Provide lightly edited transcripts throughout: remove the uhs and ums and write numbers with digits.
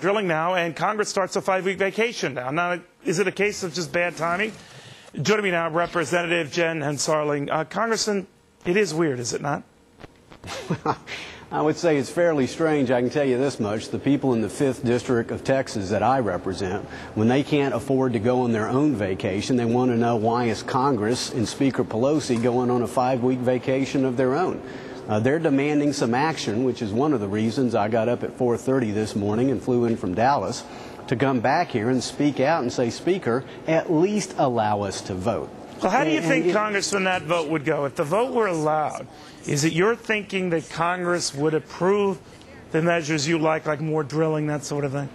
drilling now, and Congress starts a 5-week vacation now. Now, is it a case of just bad timing? Joining me now, Representative Jeb Hensarling. Congressman, it is weird, is it not? I would say it's fairly strange. I can tell you this much. The people in the 5th District of Texas that I represent, when they can't afford to go on their own vacation, they want to know why is Congress and Speaker Pelosi going on a 5-week vacation of their own. They're demanding some action, which is one of the reasons I got up at 4:30 this morning and flew in from Dallas to come back here and speak out and say, Speaker, at least allow us to vote. Well, how do you think, Congressman, that vote would go? If the vote were allowed, is it your thinking that Congress would approve the measures you like more drilling, that sort of thing?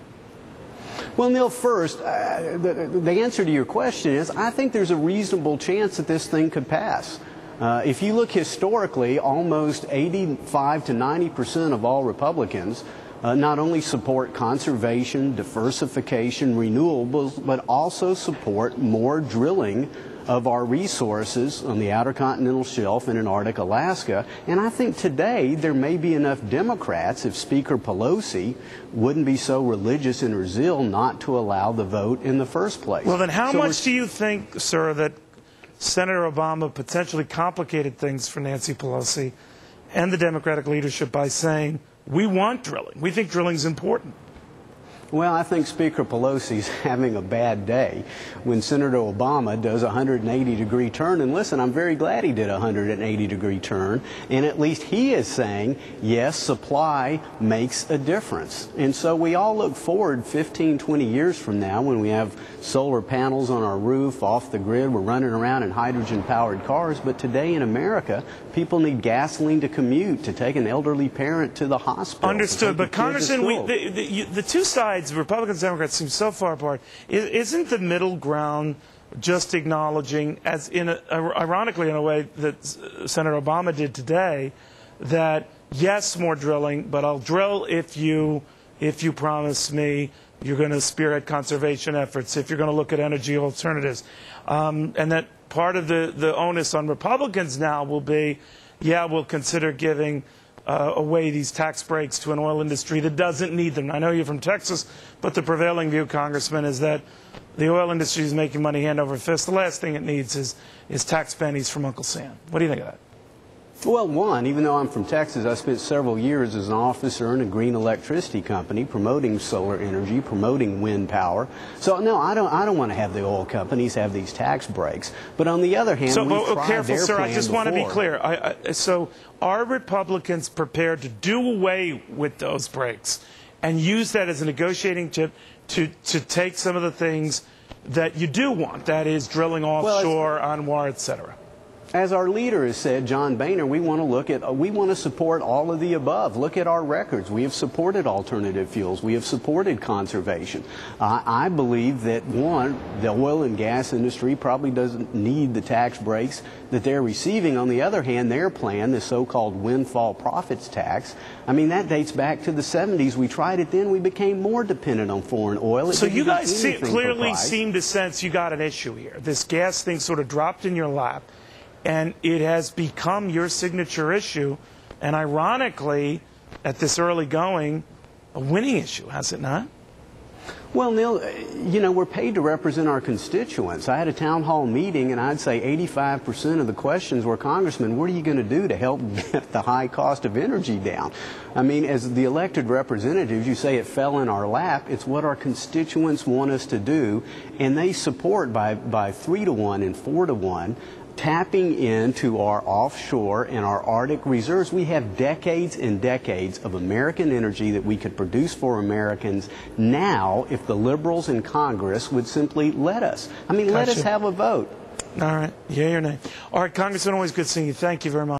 Well, Neil, first, the answer to your question is I think there's a reasonable chance that this thing could pass. If you look historically, almost 85 to 90% of all Republicans not only support conservation, diversification, renewables, but also support more drilling of our resources on the outer continental shelf and in Arctic Alaska. And I think today there may be enough Democrats, if Speaker Pelosi wouldn't be so religious in her zeal, not to allow the vote in the first place. Well, then how much do you think, sir, that Senator Obama potentially complicated things for Nancy Pelosi and the Democratic leadership by saying, we want drilling, we think drilling is important? Well, I think Speaker Pelosi's having a bad day when Senator Obama does a 180-degree turn. And listen, I'm very glad he did a 180-degree turn. And at least he is saying, yes, supply makes a difference. And so we all look forward 15, 20 years from now when we have solar panels on our roof, off the grid, we're running around in hydrogen-powered cars. But today in America, people need gasoline to commute, to take an elderly parent to the hospital. Understood. But Congressman, the two sides, Republicans and Democrats, seem so far apart. Isn't the middle ground just acknowledging, as ironically in a way that Senator Obama did today, that yes, more drilling, but I'll drill if you promise me you're going to spearhead conservation efforts, if you're going to look at energy alternatives, and that part of the onus on Republicans now will be, yeah, we'll consider giving away these tax breaks to an oil industry that doesn't need them. I know you're from Texas, but the prevailing view, Congressman, is that the oil industry is making money hand over fist. The last thing it needs is tax pennies from Uncle Sam. What do you think of that? Well, one, even though I'm from Texas, I spent several years as an officer in a green electricity company promoting solar energy, promoting wind power. So, no, I don't want to have the oil companies have these tax breaks. But on the other hand, careful, sir, I just want to be clear. So are Republicans prepared to do away with those breaks and use that as a negotiating chip to take some of the things that you do want, that is drilling offshore, ANWR, et cetera? As our leader has said, John Boehner, we want to support all of the above. Look at our records. We have supported alternative fuels. We have supported conservation. I believe that, one, the oil and gas industry probably doesn't need the tax breaks that they're receiving. On the other hand, their plan, the so-called windfall profits tax, I mean, that dates back to the 70s. We tried it then. We became more dependent on foreign oil. So you guys clearly seem to sense you got an issue here. This gas thing sort of dropped in your lap, and it has become your signature issue, and ironically, at this early going, a winning issue, has it not? Well, Neil, you know, we're paid to represent our constituents. I had a town hall meeting, and I'd say 85% of the questions were, Congressman, what are you going to do to help get the high cost of energy down? I mean, as the elected representatives, you say it fell in our lap. It's what our constituents want us to do, and they support by 3-to-1 and 4-to-1 tapping into our offshore and our Arctic reserves. We have decades and decades of American energy that we could produce for Americans now if the liberals in Congress would simply let us. I mean, let us have a vote. All right. Yea or nay. All right, Congressman, always good seeing you. Thank you very much.